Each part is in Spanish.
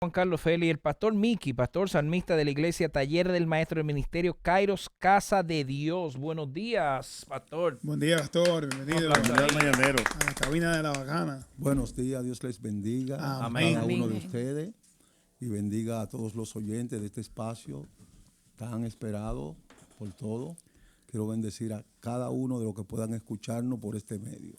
Juan Carlos Félix, el pastor Miki, pastor salmista de la iglesia Taller del Maestro del Ministerio Kairos Casa de Dios. Buenos días, pastor. Buen día, pastor. Bienvenido Un aplauso ahí. a la cabina de la bacana. Buenos días, Dios les bendiga Amén. a cada uno de Amén. ustedes y bendiga a todos los oyentes de este espacio tan esperado por todos. Quiero bendecir a cada uno de los que puedan escucharnos por este medio.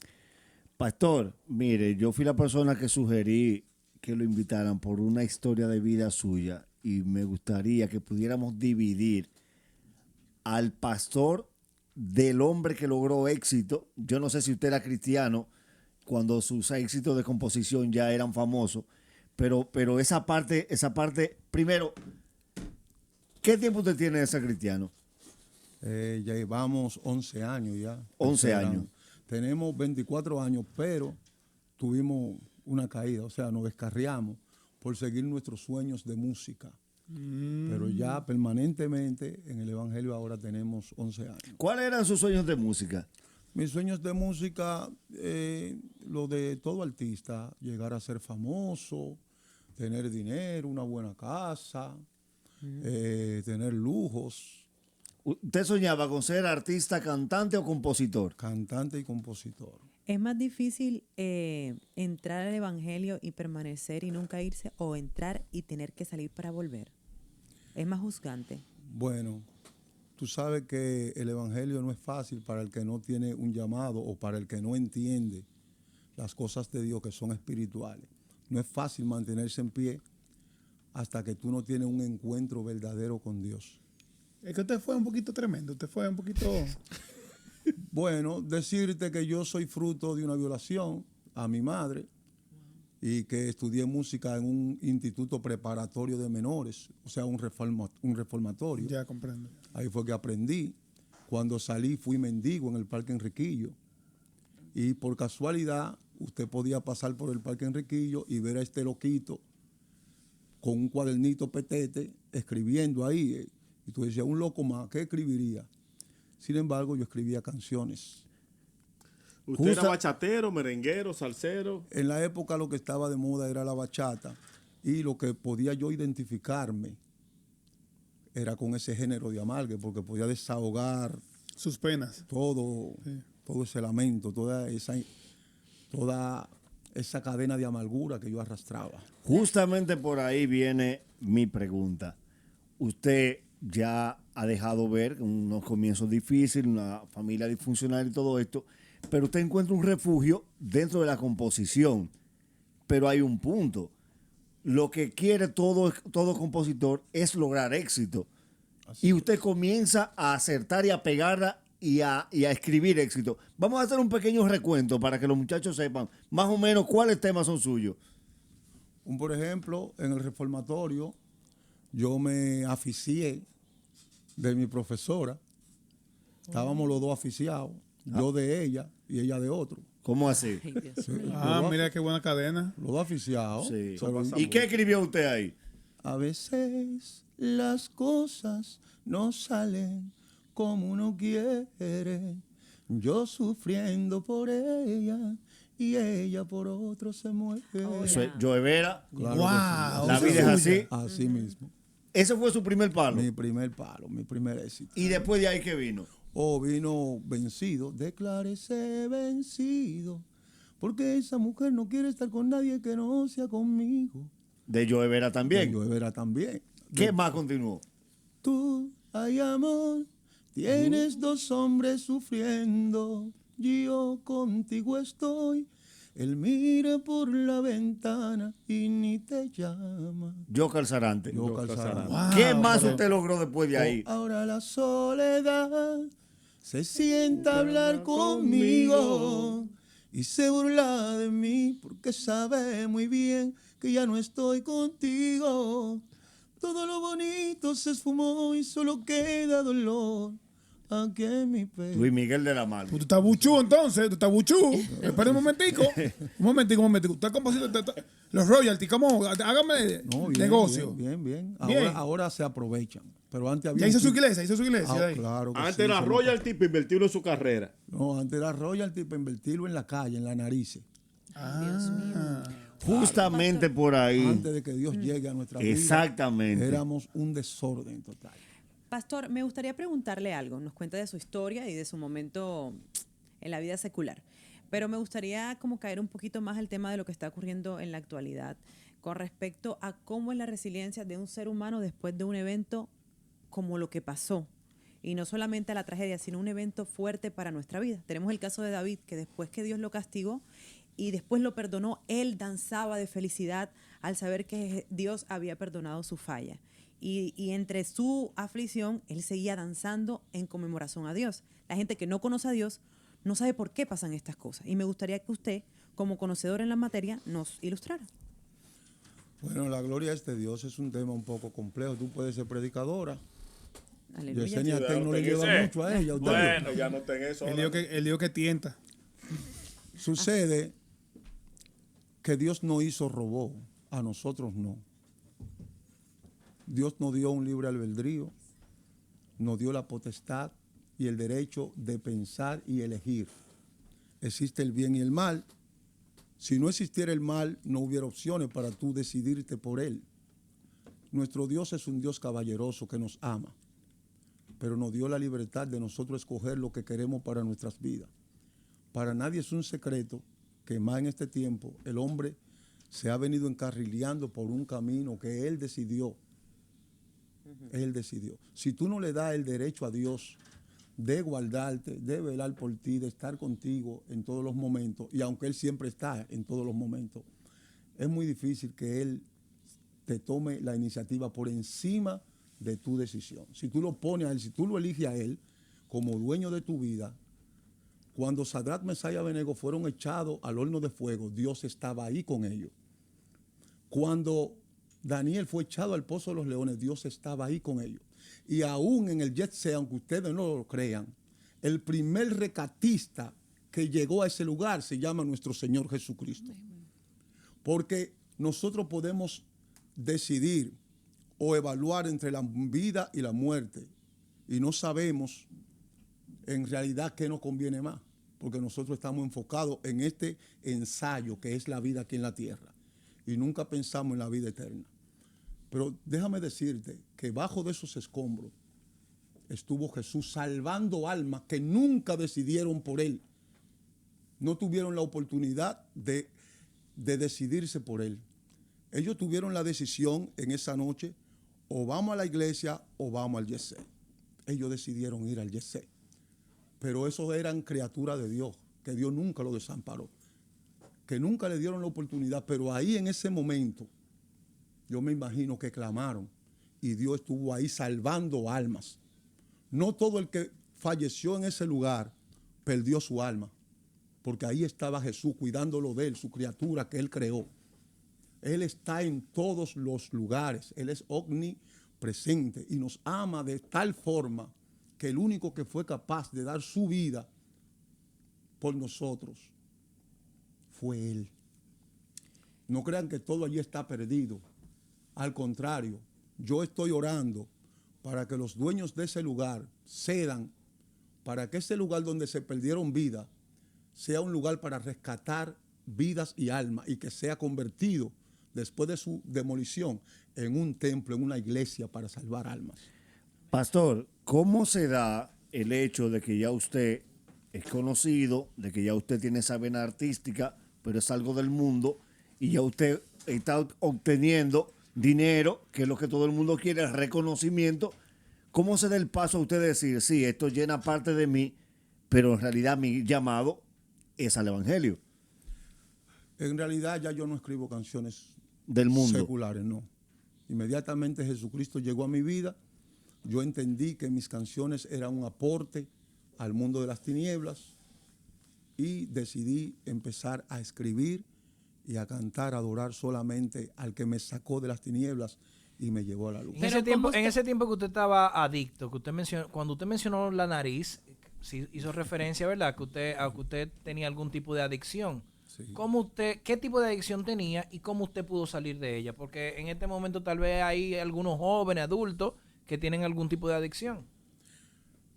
Pastor, mire, yo fui la persona que sugerí que lo invitaran por una historia de vida suya y me gustaría que pudiéramos dividir al pastor del hombre que logró éxito. Yo no sé si usted era cristiano cuando sus éxitos de composición ya eran famosos, pero esa parte, primero, ¿qué tiempo usted tiene de ser cristiano? Ya llevamos 11 años ya. 11 años. Tenemos 24 años, pero tuvimos una caída, o sea, nos descarriamos por seguir nuestros sueños de música. Pero ya permanentemente en el Evangelio ahora tenemos 11 años. ¿Cuáles eran sus sueños de música? Mis sueños de música, lo de todo artista, llegar a ser famoso, tener dinero, una buena casa, tener lujos. ¿Usted soñaba con ser artista, cantante o compositor? Cantante y compositor. ¿Es más difícil entrar al evangelio y permanecer y nunca irse, o entrar y tener que salir para volver? ¿Es más juzgante? Bueno, tú sabes que el evangelio no es fácil para el que no tiene un llamado o para el que no entiende las cosas de Dios que son espirituales. No es fácil mantenerse en pie hasta que tú no tienes un encuentro verdadero con Dios. Es que usted fue un poquito tremendo, usted fue un poquito... Bueno, decirte que yo soy fruto de una violación a mi madre y que estudié música en un instituto preparatorio de menores, o sea, un reformatorio. Ya comprendo. Ahí fue que aprendí. Cuando salí fui mendigo en el Parque Enriquillo y por casualidad usted podía pasar por el Parque Enriquillo y ver a este loquito con un cuadernito petete escribiendo ahí. Y tú decías, un loco más, ¿qué escribiría? Sin embargo, yo escribía canciones. ¿Usted era bachatero, merenguero, salsero? En la época lo que estaba de moda era la bachata y lo que podía yo identificarme era con ese género de amalgue porque podía desahogar sus penas. Todo ese lamento, toda esa cadena de amargura que yo arrastraba. Justamente por ahí viene mi pregunta. Usted ya ha dejado ver unos comienzos difíciles, una familia disfuncional y todo esto, pero usted encuentra un refugio dentro de la composición. Pero hay un punto. Lo que quiere todo compositor es lograr éxito. Y usted comienza a acertar y a pegarla y a escribir éxito. Vamos a hacer un pequeño recuento para que los muchachos sepan más o menos cuáles temas son suyos. Por ejemplo, en el reformatorio, yo me aficié de mi profesora. Estábamos los dos aficiados, yo de ella y ella de otro. ¿Cómo así? Ay, Dios Sí, mío. Mira qué buena cadena. Los dos aficiados. Sí. Pero ¿Y qué escribió usted ahí? a veces las cosas no salen como uno quiere. Yo sufriendo por ella y ella por otro se muere. Eso es Joe Vera. Claro Wow, que La sí. vida es así. Así mismo. Ese fue su primer palo. Mi primer palo, mi primer éxito. Y después de ahí, ¿qué vino? Vino vencido, declárese vencido, porque esa mujer no quiere estar con nadie que no sea conmigo. De Joe Vera también. Yo era también. ¿Qué más continuó? Tú, hay amor, tienes dos hombres sufriendo, yo contigo estoy. Él mira por la ventana y ni te llama. Joker Sarante. Yo calzará. Wow, ¿Qué más pero- usted logró después de ahí? Ahora la soledad se sienta a hablar conmigo y se burla de mí porque sabe muy bien que ya no estoy contigo. Todo lo bonito se esfumó y solo queda dolor aquí en mi pecho. Luis Miguel de la Mar. Pues tú estás buchú entonces, tú estás buchú. Espera un momentico. Un momentico. Usted compositor, los royalties, ¿cómo? Hágame No, bien, negocio. Bien. Bien. Ahora se aprovechan. Pero antes había. Ya hizo su iglesia, ahí. Claro que Antes sí, era se royalty para invertirlo en su carrera. No, antes era royalty para invertirlo en la calle, en las narices. Dios mío. Justamente por ahí. Antes de que Dios llegue a nuestra vida, Exactamente. éramos un desorden total. Pastor, me gustaría preguntarle algo. Nos cuenta de su historia y de su momento en la vida secular. Pero me gustaría como caer un poquito más al tema de lo que está ocurriendo en la actualidad con respecto a cómo es la resiliencia de un ser humano después de un evento como lo que pasó. Y no solamente la tragedia, sino un evento fuerte para nuestra vida. Tenemos el caso de David, que después que Dios lo castigó y después lo perdonó, él danzaba de felicidad al saber que Dios había perdonado su falla. Y entre su aflicción, él seguía danzando en conmemoración a Dios. La gente que no conoce a Dios no sabe por qué pasan estas cosas. Y me gustaría que usted, como conocedor en la materia, nos ilustrara. Bueno, la gloria de Dios es un tema un poco complejo. Tú puedes ser predicadora. Aleluya. Yesenia Cuidado, Tec no le ten lleva ese. mucho a ella. usted Bueno, ya no ten eso. El Dios que tienta. Sucede que Dios no hizo robot, a nosotros no. Dios nos dio un libre albedrío, nos dio la potestad y el derecho de pensar y elegir. Existe el bien y el mal. Si no existiera el mal, no hubiera opciones para tú decidirte por él. Nuestro Dios es un Dios caballeroso que nos ama, pero nos dio la libertad de nosotros escoger lo que queremos para nuestras vidas. Para nadie es un secreto que más en este tiempo el hombre se ha venido encarrileando por un camino que él decidió. Él decidió. Si tú no le das el derecho a Dios de guardarte, de velar por ti, de estar contigo en todos los momentos, y aunque Él siempre está en todos los momentos, es muy difícil que Él te tome la iniciativa por encima de tu decisión. Si tú lo pones a Él, si tú lo eliges a Él como dueño de tu vida, cuando Sadrach, Mesach y Abednego fueron echados al horno de fuego, Dios estaba ahí con ellos. Cuando Daniel fue echado al pozo de los leones, Dios estaba ahí con ellos. Y aún en el Jet-Set, aunque ustedes no lo crean, el primer rescatista que llegó a ese lugar se llama nuestro Señor Jesucristo. Porque nosotros podemos decidir o evaluar entre la vida y la muerte y no sabemos en realidad qué nos conviene más, porque nosotros estamos enfocados en este ensayo que es la vida aquí en la tierra y nunca pensamos en la vida eterna. Pero déjame decirte que bajo de esos escombros estuvo Jesús salvando almas que nunca decidieron por Él. No tuvieron la oportunidad de decidirse por Él. Ellos tuvieron la decisión en esa noche, o vamos a la iglesia o vamos al Jet-Set. Ellos decidieron ir al Jet-Set. Pero esos eran criaturas de Dios, que Dios nunca lo desamparó, que nunca le dieron la oportunidad, pero ahí en ese momento, yo me imagino que clamaron y Dios estuvo ahí salvando almas. No todo el que falleció en ese lugar perdió su alma, porque ahí estaba Jesús cuidándolo de él, su criatura que él creó. Él está en todos los lugares, Él es omnipresente y nos ama de tal forma que el único que fue capaz de dar su vida por nosotros fue Él. No crean que todo allí está perdido. Al contrario, yo estoy orando para que los dueños de ese lugar cedan, para que ese lugar donde se perdieron vidas sea un lugar para rescatar vidas y almas y que sea convertido después de su demolición en un templo, en una iglesia para salvar almas. Pastor, ¿cómo se da el hecho de que ya usted es conocido, de que ya usted tiene esa vena artística, pero es algo del mundo, y ya usted está obteniendo dinero, que es lo que todo el mundo quiere, el reconocimiento? ¿Cómo se da el paso a usted decir, sí, esto llena parte de mí, pero en realidad mi llamado es al evangelio? En realidad ya yo no escribo canciones Del mundo. seculares, no. Inmediatamente Jesucristo llegó a mi vida, yo entendí que mis canciones eran un aporte al mundo de las tinieblas y decidí empezar a escribir y a cantar, a adorar solamente al que me sacó de las tinieblas y me llevó a la luz. En ese tiempo que usted estaba adicto, que usted mencionó, cuando usted mencionó la nariz, sí hizo referencia, ¿verdad? A que usted tenía algún tipo de adicción. Sí. ¿Qué tipo de adicción tenía y cómo usted pudo salir de ella? Porque en este momento tal vez hay algunos jóvenes, adultos, que tienen algún tipo de adicción.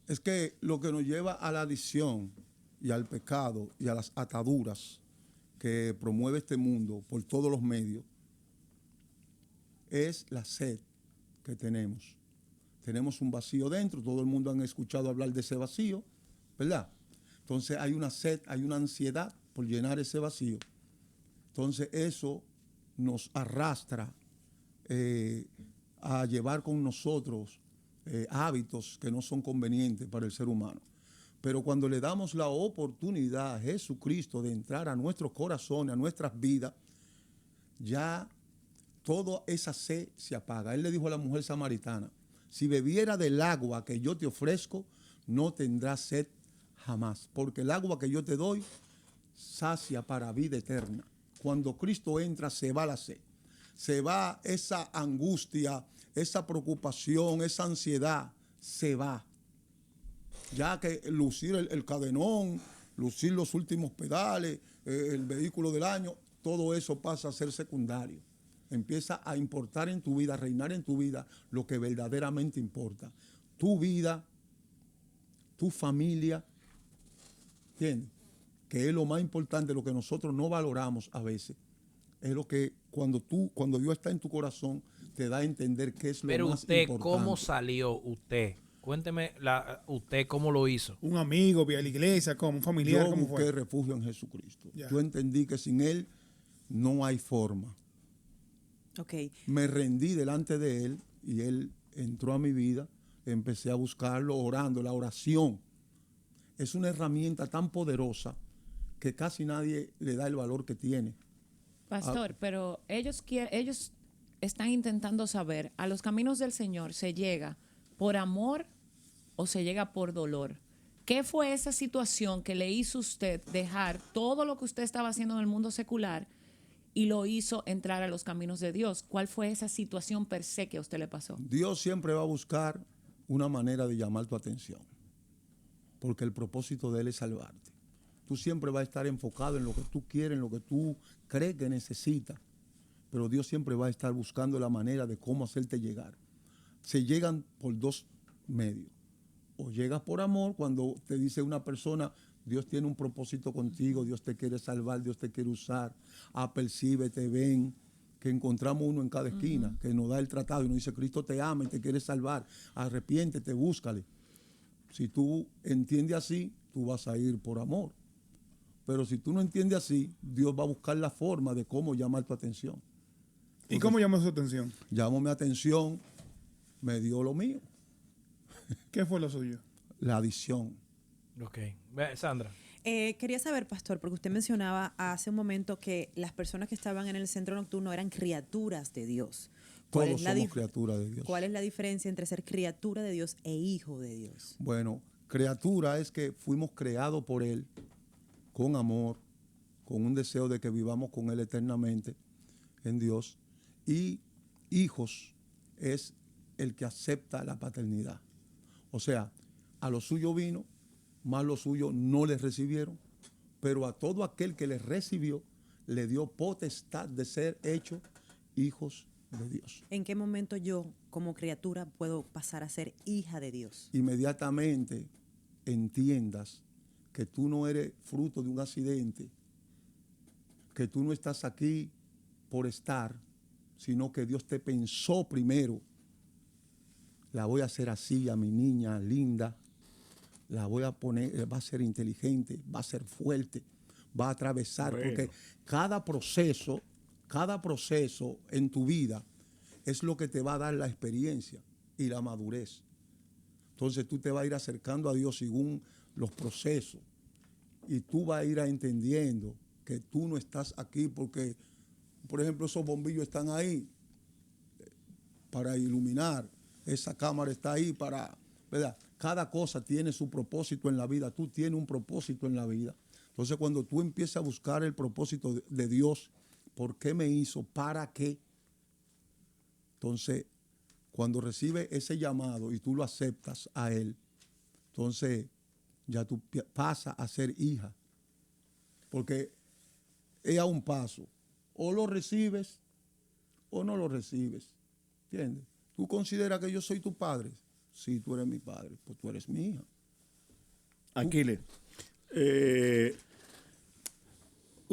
Es que lo que nos lleva a la adicción y al pecado y a las ataduras que promueve este mundo por todos los medios, es la sed que tenemos. Tenemos un vacío dentro, todo el mundo ha escuchado hablar de ese vacío, ¿verdad? Entonces hay una sed, hay una ansiedad por llenar ese vacío. Entonces eso nos arrastra a llevar con nosotros hábitos que no son convenientes para el ser humano. Pero cuando le damos la oportunidad a Jesucristo de entrar a nuestros corazones, a nuestras vidas, ya toda esa sed se apaga. Él le dijo a la mujer samaritana, si bebiera del agua que yo te ofrezco, no tendrás sed jamás, porque el agua que yo te doy sacia para vida eterna. Cuando Cristo entra, se va la sed, se va esa angustia, esa preocupación, esa ansiedad, se va. Ya que lucir el cadenón, lucir los últimos pedales, el vehículo del año, todo eso pasa a ser secundario. Empieza a importar en tu vida, a reinar en tu vida lo que verdaderamente importa. Tu vida, tu familia, ¿entiendes? Que es lo más importante, lo que nosotros no valoramos a veces. Es lo que cuando Dios está en tu corazón, te da a entender qué es lo Pero más usted, importante. ¿cómo salió usted? Cuénteme usted cómo lo hizo. Un amigo, vía la iglesia, como un familiar, Yo ¿cómo busqué fue? refugio en Jesucristo. Ya. Yo entendí que sin Él no hay forma. Ok. Me rendí delante de Él y Él entró a mi vida. Empecé a buscarlo orando. La oración es una herramienta tan poderosa que casi nadie le da el valor que tiene. Pastor, pero ellos están intentando saber, ¿a los caminos del Señor se llega por amor o se llega por dolor? ¿Qué fue esa situación que le hizo usted dejar todo lo que usted estaba haciendo en el mundo secular y lo hizo entrar a los caminos de Dios? ¿Cuál fue esa situación per se que a usted le pasó? Dios siempre va a buscar una manera de llamar tu atención, porque el propósito de Él es salvarte. Tú siempre vas a estar enfocado en lo que tú quieres, en lo que tú crees que necesitas, pero Dios siempre va a estar buscando la manera de cómo hacerte llegar. Se llegan por dos medios. O llegas por amor, cuando te dice una persona, Dios tiene un propósito contigo, Dios te quiere salvar, Dios te quiere usar, apercibe, te ven, que encontramos uno en cada esquina, que nos da el tratado y nos dice, Cristo te ama y te quiere salvar, arrepiéntete, búscale. Si tú entiendes así, tú vas a ir por amor. Pero si tú no entiendes así, Dios va a buscar la forma de cómo llamar tu atención. ¿Y cómo llamó su atención? Llamó mi atención, me dio lo mío, ¿Qué fue lo suyo? la adicción. Ok. Sandra. Quería saber, pastor, porque usted mencionaba hace un momento que las personas que estaban en el centro nocturno eran criaturas de Dios. ¿Cuál Todos es la somos dif- criaturas de Dios. ¿Cuál es la diferencia entre ser criatura de Dios e hijo de Dios? Bueno, criatura es que fuimos creados por Él con amor, con un deseo de que vivamos con Él eternamente en Dios. Y hijos es el que acepta la paternidad. O sea, a lo suyo vino, más lo suyo no les recibieron, pero a todo aquel que les recibió, le dio potestad de ser hechos hijos de Dios. ¿En qué momento yo, como criatura, puedo pasar a ser hija de Dios? Inmediatamente entiendas que tú no eres fruto de un accidente, que tú no estás aquí por estar, sino que Dios te pensó primero. La voy a hacer así a mi niña linda, la voy a poner, va a ser inteligente, va a ser fuerte, va a atravesar, Bueno. porque cada proceso en tu vida es lo que te va a dar la experiencia y la madurez. Entonces tú te vas a ir acercando a Dios según los procesos y tú vas a ir entendiendo que tú no estás aquí porque, por ejemplo, esos bombillos están ahí para iluminar, esa cámara está ahí para, ¿verdad? Cada cosa tiene su propósito en la vida, tú tienes un propósito en la vida. Entonces cuando tú empiezas a buscar el propósito de Dios, ¿por qué me hizo? ¿Para qué? Entonces, cuando recibe ese llamado y tú lo aceptas a Él, entonces ya tú pasas a ser hija. Porque es a un paso. O lo recibes o no lo recibes. ¿Entiendes? ¿Tú consideras que yo soy tu padre? Sí, tú eres mi padre, pues tú eres mi hija. Aquiles,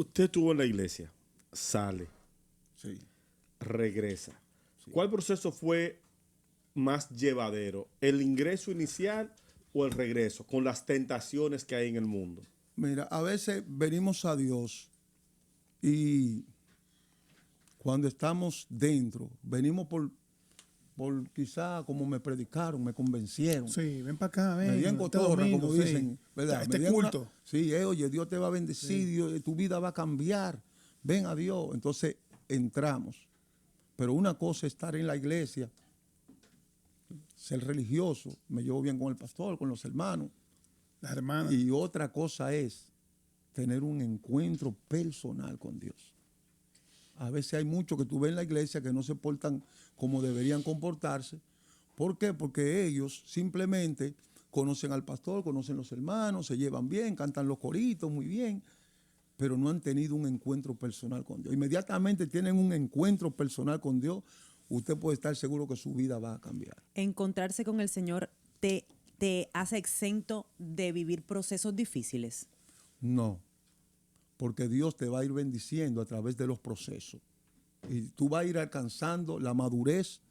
Usted estuvo en la iglesia, sale, Sí. regresa. ¿Cuál proceso fue más llevadero? ¿El ingreso inicial o el regreso? Con las tentaciones que hay en el mundo. Mira, a veces venimos a Dios y cuando estamos dentro, venimos por quizá como me predicaron, me convencieron. Sí, ven para acá, ven. Me dieron este cotorra, domingo, como sí. dicen, ¿verdad? Este Me dieron culto. sí, oye, Dios te va a bendecir, tu vida va a cambiar. Ven a Dios. Entonces entramos. Pero una cosa es estar en la iglesia, ser religioso, me llevo bien con el pastor, con los hermanos. Las hermanas. Y otra cosa es tener un encuentro personal con Dios. A veces hay muchos que tú ves en la iglesia que no se portan como deberían comportarse. ¿Por qué? Porque ellos simplemente conocen al pastor, conocen los hermanos, se llevan bien, cantan los coritos muy bien, pero no han tenido un encuentro personal con Dios. Inmediatamente tienen un encuentro personal con Dios, usted puede estar seguro que su vida va a cambiar. Encontrarse con el Señor te hace exento de vivir procesos difíciles. No, porque Dios te va a ir bendiciendo a través de los procesos. Y tú vas a ir alcanzando la madurez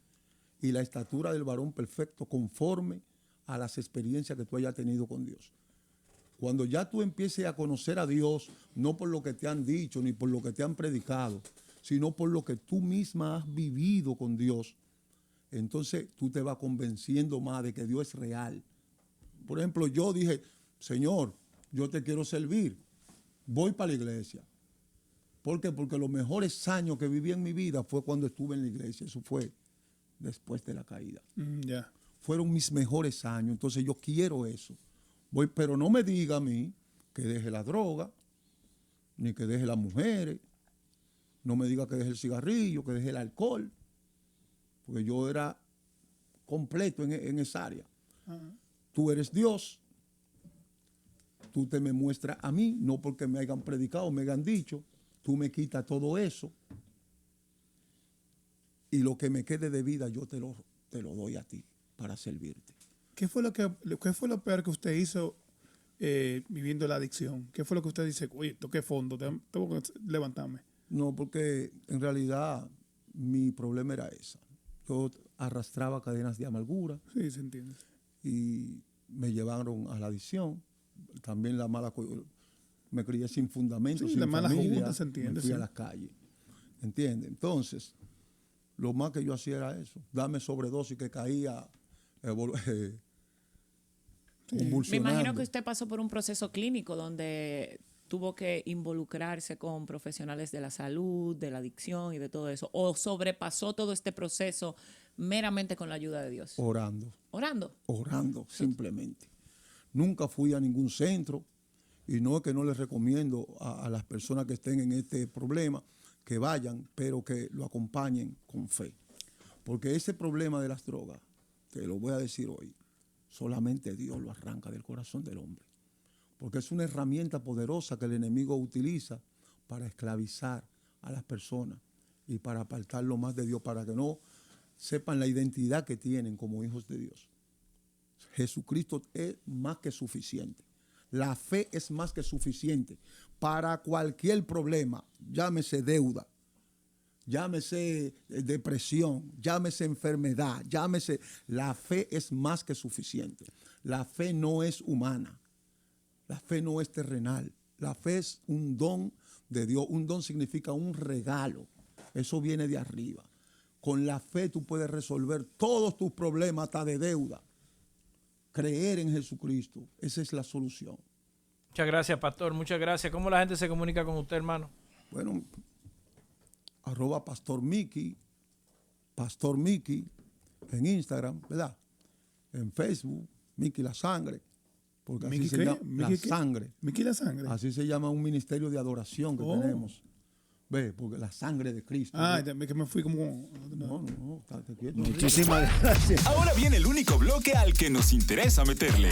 y la estatura del varón perfecto conforme a las experiencias que tú hayas tenido con Dios. Cuando ya tú empieces a conocer a Dios, no por lo que te han dicho ni por lo que te han predicado, sino por lo que tú misma has vivido con Dios, entonces tú te vas convenciendo más de que Dios es real. Por ejemplo, yo dije, Señor, yo te quiero servir, voy para la iglesia. ¿Por qué? Porque los mejores años que viví en mi vida fue cuando estuve en la iglesia. Eso fue después de la caída. Ya. Fueron mis mejores años. Entonces yo quiero eso. Voy, pero no me diga a mí que deje la droga, ni que deje las mujeres. No me diga que deje el cigarrillo, que deje el alcohol. Porque yo era completo en esa área. Tú eres Dios. Tú te me muestras a mí, no porque me hayan predicado, me hayan dicho. Tú me quitas todo eso. Y lo que me quede de vida yo te lo doy a ti para servirte. ¿Qué fue lo peor que usted hizo viviendo la adicción? ¿Qué fue lo que usted dice? Oye, toqué fondo, tengo que levantarme. No, porque en realidad mi problema era esa. Yo arrastraba cadenas de amargura Sí, se entiende. y me llevaron a la adicción. También la mala... Me crié sin fundamento, Sí, sin la mala familia. junta, se entiende, Me fui sí. a las calles. ¿Entiendes? Entonces, lo más que yo hacía era eso. Darme sobredosis que caía Me convulsionando. imagino que usted pasó por un proceso clínico donde tuvo que involucrarse con profesionales de la salud, de la adicción y de todo eso. ¿O sobrepasó todo este proceso meramente con la ayuda de Dios? Orando. Orando. Simplemente. Nunca fui a ningún centro y no es que no les recomiendo a las personas que estén en este problema que vayan, pero que lo acompañen con fe. Porque ese problema de las drogas, te lo voy a decir hoy, solamente Dios lo arranca del corazón del hombre. Porque es una herramienta poderosa que el enemigo utiliza para esclavizar a las personas y para apartarlo más de Dios, para que no sepan la identidad que tienen como hijos de Dios. Jesucristo es más que suficiente. La fe es más que suficiente para cualquier problema, llámese deuda, llámese depresión, llámese enfermedad, llámese... La fe es más que suficiente. La fe no es humana. La fe no es terrenal. La fe es un don de Dios. Un don significa un regalo. Eso viene de arriba. Con la fe tú puedes resolver todos tus problemas, hasta de deuda. Creer en Jesucristo, esa es la solución. Muchas gracias, pastor. Muchas gracias. ¿Cómo la gente se comunica con usted, hermano? Bueno, @Pastor Mickey en Instagram, ¿verdad? En Facebook, Mickey La Sangre. Porque así ¿Mickey se qué? llama ¿Mickey La qué? Sangre. Mickey La Sangre. Así se llama un ministerio de adoración que tenemos. Ve, porque la sangre de Cristo. ¿ve? Que me fui como... No, estate quieto. Muchísimas gracias. Ahora viene el único bloque al que nos interesa meterle.